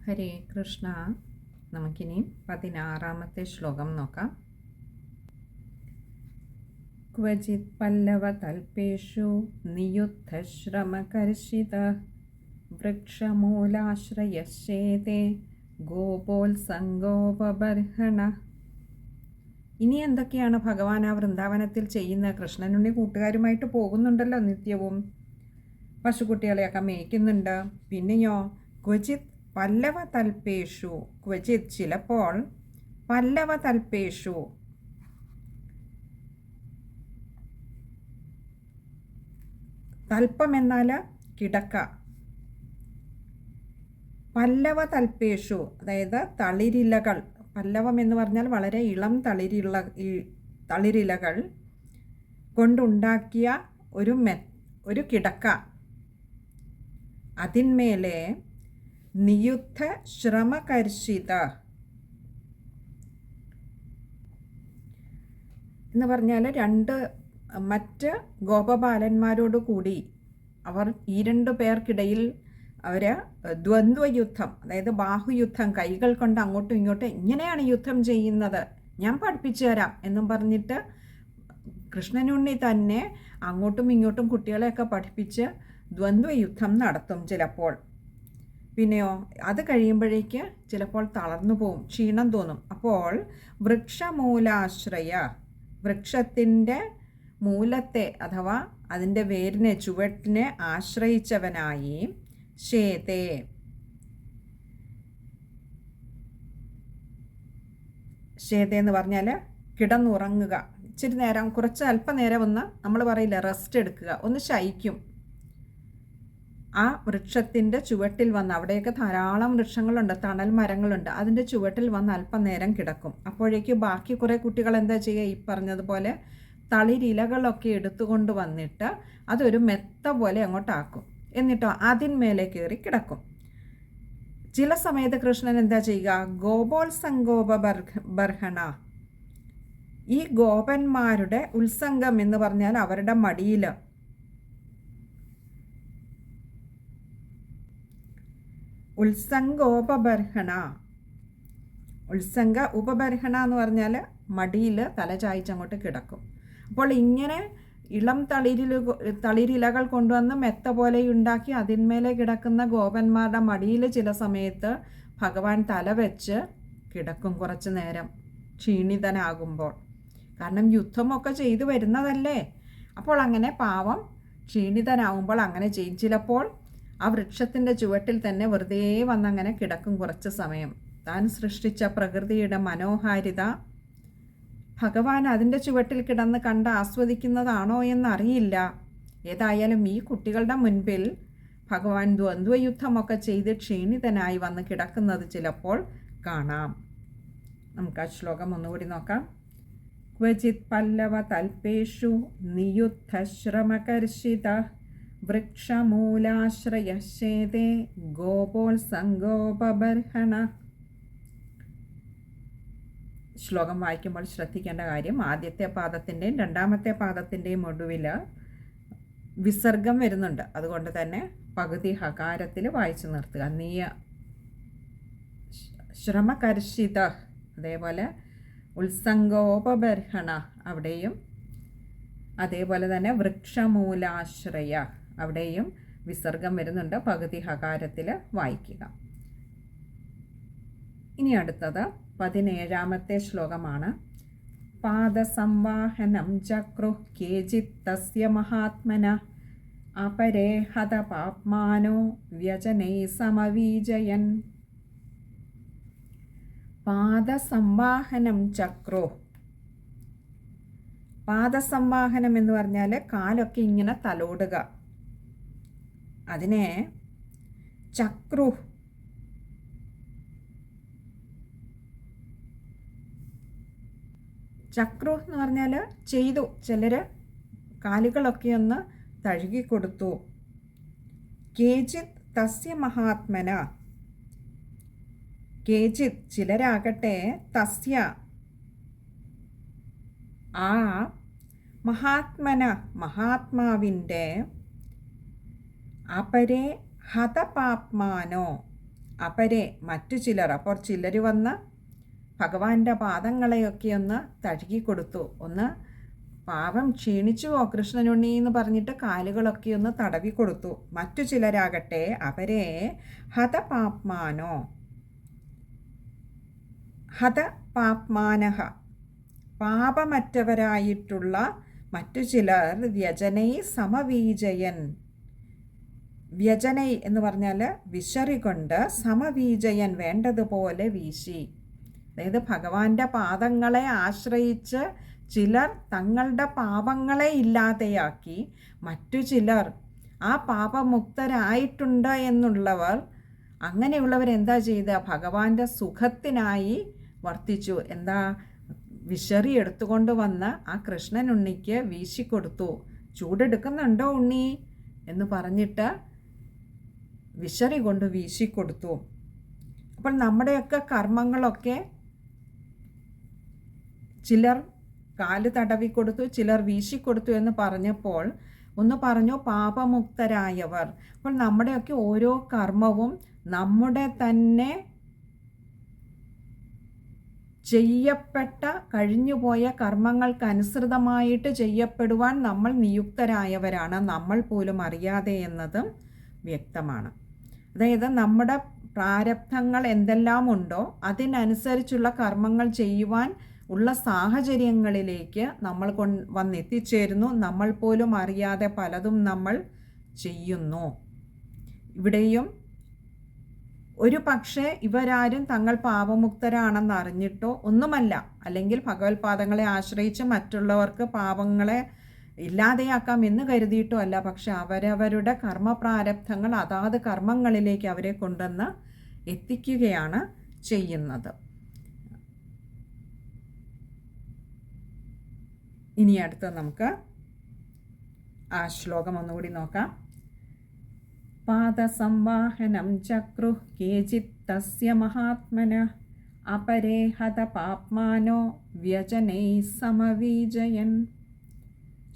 ഹരേ കൃഷ്ണ. നമുക്കിനി 16-ാമത്തെ ശ്ലോകം നോക്കാം. ക്വചിത് പല്ലവതൽപേഷു നിയുദ്ധശ്രമകർഷിത വൃക്ഷമൂലാശ്രയശ്ചേതേ ഗോപോത്സംഗോപബർഹണ. ഇനി എന്തൊക്കെയാണ് ഭഗവാൻ ആ വൃന്ദാവനത്തിൽ ചെയ്യുന്ന? കൃഷ്ണനുണ്ണി കൂട്ടുകാരുമായിട്ട് പോകുന്നുണ്ടല്ലോ നിത്യവും, പശുക്കുട്ടികളെയൊക്കെ മേയ്ക്കുന്നുണ്ട്. പിന്നെയോ ക്വചിത് പല്ലവതൽപേഷു, ക്വചിത് ചിലപ്പോൾ, പല്ലവതൽപേഷു തൽപ്പം എന്നാൽ കിടക്ക, പല്ലവതൽപേഷു അതായത് തളിരിലകൾ. പല്ലവം എന്ന് പറഞ്ഞാൽ വളരെ ഇളം തളിരിലകൾ കൊണ്ടുണ്ടാക്കിയ ഒരു കിടക്ക, അതിന്മേലെ നിയുദ്ധ ശ്രമകർഷിത എന്ന് പറഞ്ഞാൽ മറ്റ് ഗോപബാലന്മാരോട് കൂടി അവർ ഈ 2 പേർക്കിടയിൽ അവർ ദ്വന്ദ്വയുദ്ധം, അതായത് ബാഹുയുദ്ധം, കൈകൾ കൊണ്ട് അങ്ങോട്ടും ഇങ്ങോട്ടും ഇങ്ങനെയാണ് യുദ്ധം ചെയ്യുന്നത്, ഞാൻ പഠിപ്പിച്ചു തരാം എന്നും പറഞ്ഞിട്ട് കൃഷ്ണനുണ്ണി തന്നെ അങ്ങോട്ടും ഇങ്ങോട്ടും കുട്ടികളെയൊക്കെ പഠിപ്പിച്ച് ദ്വന്ദ്വയുദ്ധം നടത്തും ചിലപ്പോൾ. പിന്നെയോ അത് കഴിയുമ്പോഴേക്ക് ചിലപ്പോൾ തളർന്നു പോവും, ക്ഷീണം തോന്നും. അപ്പോൾ വൃക്ഷമൂലാശ്രയ, വൃക്ഷത്തിൻ്റെ മൂലത്തെ അഥവാ അതിൻ്റെ വേരിനെ, ചുവട്ടിനെ ആശ്രയിച്ചവനായി, ശേതേ എന്ന് പറഞ്ഞാൽ കിടന്നുറങ്ങുക, ഇച്ചിരി നേരം, കുറച്ച് അല്പനേരം ഒന്ന്, നമ്മൾ പറയില്ല റെസ്റ്റ് എടുക്കുക, ഒന്ന് ശയിക്കും. ആ വൃക്ഷത്തിൻ്റെ ചുവട്ടിൽ വന്ന്, അവിടെയൊക്കെ ധാരാളം വൃക്ഷങ്ങളുണ്ട്, തണൽ മരങ്ങളുണ്ട്, അതിൻ്റെ ചുവട്ടിൽ വന്ന് അല്പനേരം കിടക്കും. അപ്പോഴേക്ക് ബാക്കി കുറേ കുട്ടികൾ എന്താ ചെയ്യുക? ഈ പറഞ്ഞതുപോലെ തളിരിലകളൊക്കെ എടുത്തുകൊണ്ട് വന്നിട്ട് അതൊരു മെത്ത പോലെ അങ്ങോട്ടാക്കും. എന്നിട്ടോ അതിന്മേലെ കയറി കിടക്കും. ചില സമയത്ത് കൃഷ്ണൻ എന്താ ചെയ്യുക? ഗോപോത്സംഗോപബർഹണ, ഈ ഗോപന്മാരുടെ ഉത്സംഗം എന്ന് പറഞ്ഞാൽ അവരുടെ മടിയിൽ, ഉത്സംഗോപബർഹണ, ഉപബർഹണ എന്ന് പറഞ്ഞാൽ തല ചായ്ച്ചങ്ങോട്ട് കിടക്കും. അപ്പോൾ ഇങ്ങനെ ഇളം തളിരിലകൾ കൊണ്ടുവന്ന് മെത്ത പോലെ ഉണ്ടാക്കി അതിന്മേലെ കിടക്കുന്ന ഗോപന്മാരുടെ മടിയിൽ ചില സമയത്ത് ഭഗവാൻ തല വെച്ച് കിടക്കും കുറച്ച് നേരം, ക്ഷീണിതനാകുമ്പോൾ. കാരണം യുദ്ധമൊക്കെ ചെയ്തു വരുന്നതല്ലേ, അപ്പോൾ അങ്ങനെ പാവം ക്ഷീണിതനാകുമ്പോൾ അങ്ങനെ ചെയ്യും. ചിലപ്പോൾ ആ വൃക്ഷത്തിൻ്റെ ചുവട്ടിൽ തന്നെ വെറുതെ വന്നങ്ങനെ കിടക്കും കുറച്ച് സമയം. താൻ സൃഷ്ടിച്ച പ്രകൃതിയുടെ മനോഹാരിത ഭഗവാൻ അതിൻ്റെ ചുവട്ടിൽ കിടന്ന് കണ്ട് ആസ്വദിക്കുന്നതാണോ എന്നറിയില്ല. ഏതായാലും ഈ കുട്ടികളുടെ മുൻപിൽ ഭഗവാൻ ദ്വന്ദ്വയുദ്ധമൊക്കെ ചെയ്ത് ക്ഷീണിതനായി വന്ന് കിടക്കുന്നത് ചിലപ്പോൾ കാണാം. നമുക്ക് ആ ശ്ലോകം ഒന്നുകൂടി നോക്കാം. ക്വചിത് പല്ലവതൽപേഷു നിയുദ്ധശ്രമകർഷിത വൃക്ഷമൂലാശ്രയശ്ചേതേ ഗോപോത്സംഗോപബർഹണ. ശ്ലോകം വായിക്കുമ്പോൾ ശ്രദ്ധിക്കേണ്ട കാര്യം, ആദ്യത്തെ പാദത്തിൻ്റെയും 2-ാമത്തെ പാദത്തിൻ്റെയും ഒടുവിൽ വിസർഗം വരുന്നുണ്ട്. അതുകൊണ്ട് തന്നെ പകുതി ഹകാരത്തിൽ വായിച്ചു നിർത്തുക. ശ്രമകർഷിത, അതേപോലെ ഉത്സംഗോപബർഹണ അവിടെയും, അതേപോലെ തന്നെ വൃക്ഷമൂലാശ്രയ അവിടെയും വിസർഗം വരുന്നുണ്ട്. പകുതി ഹകാരത്തിൽ വായിക്കുക. ഇനി അടുത്തത് 17-ാമത്തെ ശ്ലോകമാണ്. പാദസംവാഹനം ചക്രു കേചിത് തസ്യ മഹാത്മന അപരേ ഹത പാപ്മാനോ വ്യജനൈ സമവീജയൻ. പാദസംവാഹനം ചക്രു, പാദസംവാഹനം എന്ന് പറഞ്ഞാൽ കാലൊക്കെ ഇങ്ങനെ തലോടുക, അതിനെ ചക്രു, ചക്രു എന്ന് പറഞ്ഞാൽ ചെയ്തു, ചിലർ കാലുകളൊക്കെ ഒന്ന് തഴുകിക്കൊടുത്തു. കേചിത് തസ്യ മഹാത്മന, കേചിത് ചിലരാകട്ടെ, തസ്യ ആ മഹാത്മാവിൻ്റെ, അപരേ ഹതപാപ്മാനോ അപരെ മറ്റു ചിലർ, അപ്പോൾ ചിലർ വന്ന് ഭഗവാന്റെ പാദങ്ങളെയൊക്കെ ഒന്ന് തഴുകിക്കൊടുത്തു. ഒന്ന് പാവം ക്ഷീണിച്ചുവോ കൃഷ്ണനുണ്ണി എന്ന് പറഞ്ഞിട്ട് കാലുകളൊക്കെ ഒന്ന് തടവി കൊടുത്തു. മറ്റു ചിലരാകട്ടെ അവരെ ഹതപാപ്മാനോ ഹതപാപ്മാനഹ പാപമറ്റവരായിട്ടുള്ള മറ്റു ചിലർ വ്യജനൈ സമവീജയൻ, വ്യജനൈ എന്ന് പറഞ്ഞാൽ വിശറികൊണ്ട് സമവീജയൻ വേണ്ടതുപോലെ വീശി. അതായത് ഭഗവാന്റെ പാദങ്ങളെ ആശ്രയിച്ച് ചിലർ തങ്ങളുടെ പാപങ്ങളെ ഇല്ലാതെയാക്കി, മറ്റു ചിലർ ആ പാപമുക്തരായിട്ടുണ്ട് എന്നുള്ളവർ, അങ്ങനെയുള്ളവരെന്താ ചെയ്ത? ഭഗവാന്റെ സുഖത്തിനായി വർത്തിച്ചു. എന്താ? വിശറി എടുത്തുകൊണ്ട് വന്ന് ആ കൃഷ്ണനുണ്ണിക്ക് വീശിക്കൊടുത്തു. ചൂടെടുക്കുന്നുണ്ടോ ഉണ്ണി എന്ന് പറഞ്ഞിട്ട് വിശറി കൊണ്ട് വീശിക്കൊടുത്തു. അപ്പോൾ നമ്മുടെയൊക്കെ കർമ്മങ്ങളൊക്കെ ചിലർ കാല് തടവിക്കൊടുത്തു, ചിലർ വീശിക്കൊടുത്തു എന്ന് പറഞ്ഞപ്പോൾ ഒന്ന് പറഞ്ഞു പാപമുക്തരായവർ. അപ്പോൾ നമ്മുടെയൊക്കെ ഓരോ കർമ്മവും നമ്മുടെ തന്നെ ചെയ്യപ്പെട്ട കഴിഞ്ഞുപോയ കർമ്മങ്ങൾക്കനുസൃതമായിട്ട് ചെയ്യപ്പെടുവാൻ നമ്മൾ നിയുക്തരായവരാണ്, നമ്മൾ പോലും അറിയാതെ എന്നതും വ്യക്തമാണ്. അതായത് നമ്മുടെ പ്രാരബ്ധങ്ങൾ എന്തെല്ലാം ഉണ്ടോ അതിനനുസരിച്ചുള്ള കർമ്മങ്ങൾ ചെയ്യുവാൻ ഉള്ള സാഹചര്യങ്ങളിലേക്ക് നമ്മൾ വന്നെത്തിച്ചേരുന്നു. നമ്മൾ പോലും അറിയാതെ പലതും നമ്മൾ ചെയ്യുന്നു. ഇവിടെയും ഒരു പക്ഷേ ഇവരാരും തങ്ങൾ പാപമുക്തരാണെന്ന് അറിഞ്ഞിട്ടോ ഒന്നുമല്ല, അല്ലെങ്കിൽ ഭഗവത്പാദങ്ങളെ ആശ്രയിച്ച് മറ്റുള്ളവർക്ക് പാപങ്ങളെ ഇല്ലാതെയാക്കാം എന്ന് കരുതിയിട്ടോ അല്ല, പക്ഷെ അവരവരുടെ കർമ്മപ്രാരബ്ധങ്ങൾ അതാത് കർമ്മങ്ങളിലേക്ക് അവരെ കൊണ്ടുവന്ന് എത്തിക്കുകയാണ് ചെയ്യുന്നത്. ഇനി അടുത്ത് നമുക്ക് ആ ശ്ലോകം ഒന്നുകൂടി നോക്കാം. പാദസംവാഹനം ചക്രു കേചിത് തസ്യ മഹാത്മന അപരേ ഹതപാപ്മാനോ വ്യജനൈ സമവീജയൻ.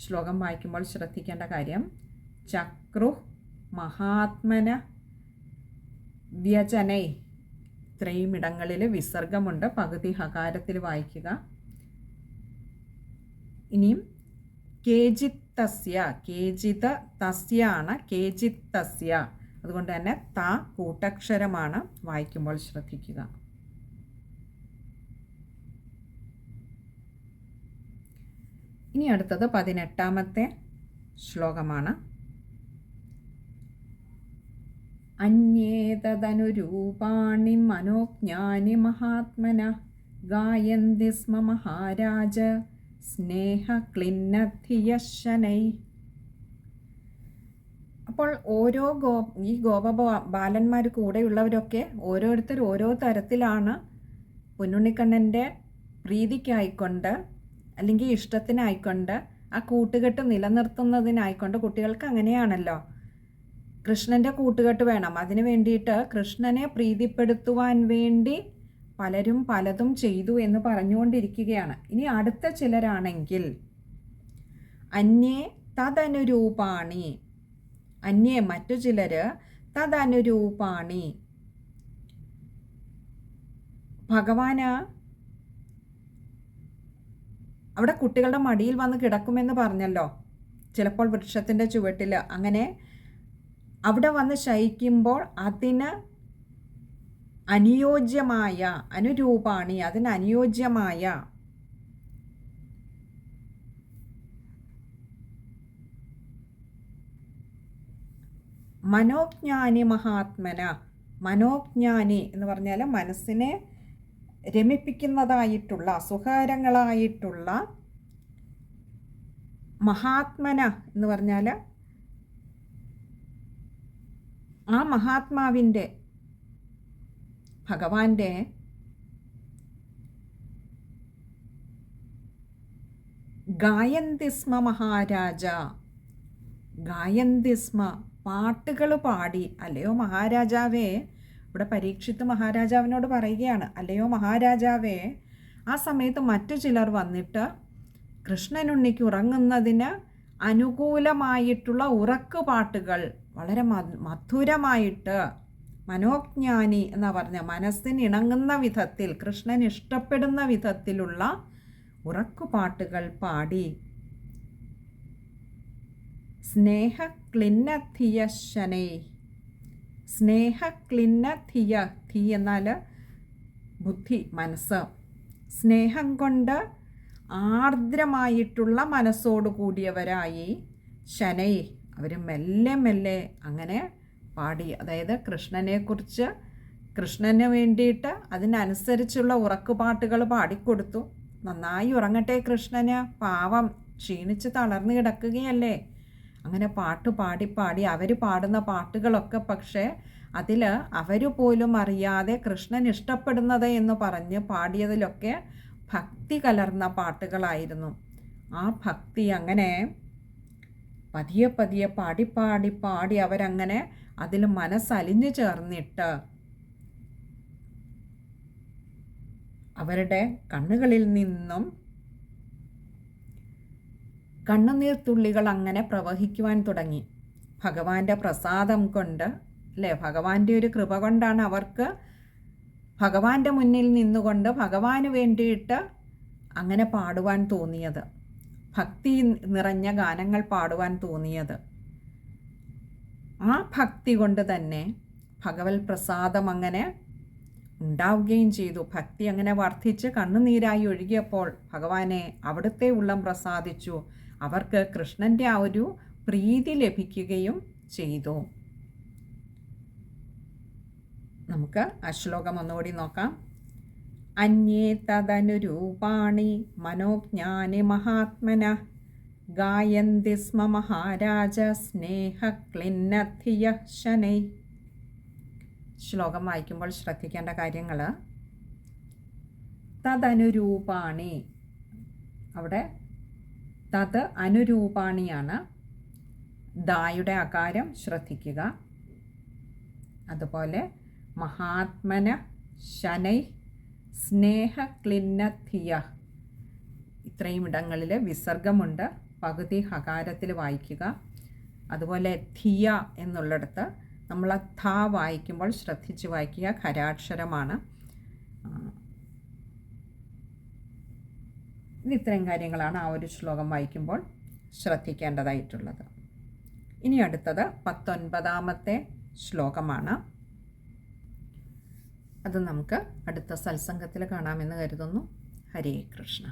ശ്ലോകം വായിക്കുമ്പോൾ ശ്രദ്ധിക്കേണ്ട കാര്യം, ചക്രു മഹാത്മന വ്യജനൈ, ഇത്രയും ഇടങ്ങളിൽ വിസർഗമുണ്ട്, പകുതി ഹകാരത്തിൽ വായിക്കുക. ഇനിയും കേജിത് തസ്യ, കേജിത് തസ്യ ആണ്, കേജിത് തസ്യ, അതുകൊണ്ട് തന്നെ ത കൂട്ടക്ഷരമാണ്, വായിക്കുമ്പോൾ ശ്രദ്ധിക്കുക. ഇനി അടുത്തത് 18ാമത്തെ ശ്ലോകമാണ്. അന്യേതദനുരൂപാണി മനോജ്ഞാനി മഹാത്മന ഗായന്തി സ്മ മഹാരാജ സ്നേഹ ക്ലിന്നധിയശനൈ. അപ്പോൾ ഓരോ ഈ ബാലന്മാർ കൂടെയുള്ളവരൊക്കെ ഓരോരുത്തർ ഓരോ തരത്തിലാണ് പൊന്നുണ്ണിക്കണ്ണൻ്റെ പ്രീതിക്കായിക്കൊണ്ട് അല്ലെങ്കിൽ ഇഷ്ടത്തിനായിക്കൊണ്ട് ആ കൂട്ടുകെട്ട് നിലനിർത്തുന്നതിനായിക്കൊണ്ട്, കുട്ടികൾക്ക് അങ്ങനെയാണല്ലോ, കൃഷ്ണൻ്റെ കൂട്ടുകെട്ട് വേണം. അതിനു വേണ്ടിയിട്ട് കൃഷ്ണനെ പ്രീതിപ്പെടുത്തുവാൻ വേണ്ടി പലരും പലതും ചെയ്തു എന്ന് പറഞ്ഞുകൊണ്ടിരിക്കുകയാണ്. ഇനി അടുത്ത ചിലരാണെങ്കിൽ അന്യേ തദനുരൂപാണി, അന്യേ മറ്റു ചിലർ തദനുരൂപാണി, ഭഗവാന് അവിടെ കുട്ടികളുടെ മടിയിൽ വന്ന് കിടക്കുമെന്ന് പറഞ്ഞല്ലോ, ചിലപ്പോൾ വൃക്ഷത്തിൻ്റെ ചുവട്ടിൽ, അങ്ങനെ അവിടെ വന്ന് ശയിക്കുമ്പോൾ അതിന് അനുയോജ്യമായ, അനുരൂപാണി അതിന് അനുയോജ്യമായ മനോജ്ഞാനി മഹാത്മന, മനോജ്ഞാനി എന്ന് പറഞ്ഞാൽ മനസ്സിനെ രമിപ്പിക്കുന്നതായിട്ടുള്ള സുഖകരങ്ങളായിട്ടുള്ള, മഹാത്മന എന്ന് പറഞ്ഞാൽ ആ മഹാത്മാവിൻ്റെ ഭഗവാന്റെ ഗായന്തിസ്മ മഹാരാജ, ഗായന്തിസ്മ പാട്ടുകൾ പാടി, അല്ലയോ മഹാരാജാവേ, ഇവിടെ പരീക്ഷിത്ത് മഹാരാജാവിനോട് പറയുകയാണ്, അല്ലയോ മഹാരാജാവേ, ആ സമയത്ത് മറ്റു ചിലർ വന്നിട്ട് കൃഷ്ണനുണ്ണിക്ക് ഉറങ്ങുന്നതിന് അനുകൂലമായിട്ടുള്ള ഉറക്കുപാട്ടുകൾ വളരെ മധുരമായിട്ട് മനോജ്ഞാനി എന്നാ പറഞ്ഞ മനസ്സിന് ഇണങ്ങുന്ന വിധത്തിൽ, കൃഷ്ണൻ ഇഷ്ടപ്പെടുന്ന വിധത്തിലുള്ള ഉറക്കുപാട്ടുകൾ പാടി. സ്നേഹക്ലിന്നധിയ ശനൈ. സ്നേഹക്ലിന്നധിയ, ധി എന്നാൽ ബുദ്ധി, മനസ്സ്. സ്നേഹം കൊണ്ട് ആർദ്രമായിട്ടുള്ള മനസ്സോടു കൂടിയവരായി ശനൈ, അവർ മെല്ലെ മെല്ലെ അങ്ങനെ പാടി. അതായത് കൃഷ്ണനെക്കുറിച്ച്, കൃഷ്ണന് വേണ്ടിയിട്ട് അതിനനുസരിച്ചുള്ള ഉറക്കുപാട്ടുകൾ പാടിക്കൊടുത്തു. നന്നായി ഉറങ്ങട്ടെ കൃഷ്ണന്, പാവം ക്ഷീണിച്ച് തളർന്നു കിടക്കുകയല്ലേ. അങ്ങനെ പാട്ട് പാടി പാടി അവർ പാടുന്ന പാട്ടുകളൊക്കെ പക്ഷേ അതിൽ അവർ പോലും അറിയാതെ കൃഷ്ണൻ ഇഷ്ടപ്പെടുന്നത് എന്ന് പറഞ്ഞ് പാടിയതിലൊക്കെ ഭക്തി കലർന്ന പാട്ടുകളായിരുന്നു. ആ ഭക്തി അങ്ങനെ പതിയെ പതിയെ പാടി പാടി പാടി അവരങ്ങനെ അതിൽ മനസ്സലിഞ്ഞു ചേർന്നിട്ട് അവരുടെ കണ്ണുകളിൽ നിന്നും കണ്ണുനീർ തുള്ളികൾ അങ്ങനെ പ്രവഹിക്കുവാൻ തുടങ്ങി. ഭഗവാന്റെ പ്രസാദം കൊണ്ട്, അല്ലേ, ഭഗവാന്റെ ഒരു കൃപ കൊണ്ടാണ് അവർക്ക് ഭഗവാന്റെ മുന്നിൽ നിന്നുകൊണ്ട് ഭഗവാന് വേണ്ടിയിട്ട് അങ്ങനെ പാടുവാൻ തോന്നിയത്, ഭക്തി നിറഞ്ഞ ഗാനങ്ങൾ പാടുവാൻ തോന്നിയത്. ആ ഭക്തി കൊണ്ട് തന്നെ ഭഗവത് പ്രസാദം അങ്ങനെ ഉണ്ടാവുകയും ചെയ്തു. ഭക്തി അങ്ങനെ വർദ്ധിച്ച് കണ്ണുനീരായി ഒഴുകിയപ്പോൾ ഭഗവാനെ അവിടുത്തെ ഉള്ളം പ്രസാദിച്ചു. അവർക്ക് കൃഷ്ണൻ്റെ ആ ഒരു പ്രീതി ലഭിക്കുകയും ചെയ്തു. നമുക്ക് ആ ശ്ലോകം ഒന്നുകൂടി നോക്കാം. അന്യേ തദനുരൂപാണി മനോജ്ഞാനി മഹാത്മന ഗായന്തി സ്മ മഹാരാജ സ്നേഹക്ലിന്നധിയ ശനൈ. ശ്ലോകം വായിക്കുമ്പോൾ ശ്രദ്ധിക്കേണ്ട കാര്യങ്ങൾ: തദനുരൂപാണി, അവിടെ തത് അനുരൂപാണിയാണ്. ദായുടെ അകാരം ശ്രദ്ധിക്കുക. അതുപോലെ മഹാത്മന ശനൈ സ്നേഹക്ലിന്നധിയ, ഇത്രയും ഇടങ്ങളിൽ വിസർഗമുണ്ട്. പകുതി ഹകാരത്തിൽ വായിക്കുക. അതുപോലെ ധിയ എന്നുള്ളിടത്ത് നമ്മൾ ധ വായിക്കുമ്പോൾ ശ്രദ്ധിച്ച് വായിക്കുക, ഖരാക്ഷരമാണ്. ഇത്രയും കാര്യങ്ങളാണ് ആ ഒരു ശ്ലോകം വായിക്കുമ്പോൾ ശ്രദ്ധിക്കേണ്ടതായിട്ടുള്ളത്. ഇനി അടുത്തത് 19ാമത്തെ ശ്ലോകമാണ്. അത് നമുക്ക് അടുത്ത സത്സംഗത്തിൽ കാണാമെന്ന് കരുതുന്നു. ഹരേ കൃഷ്ണ.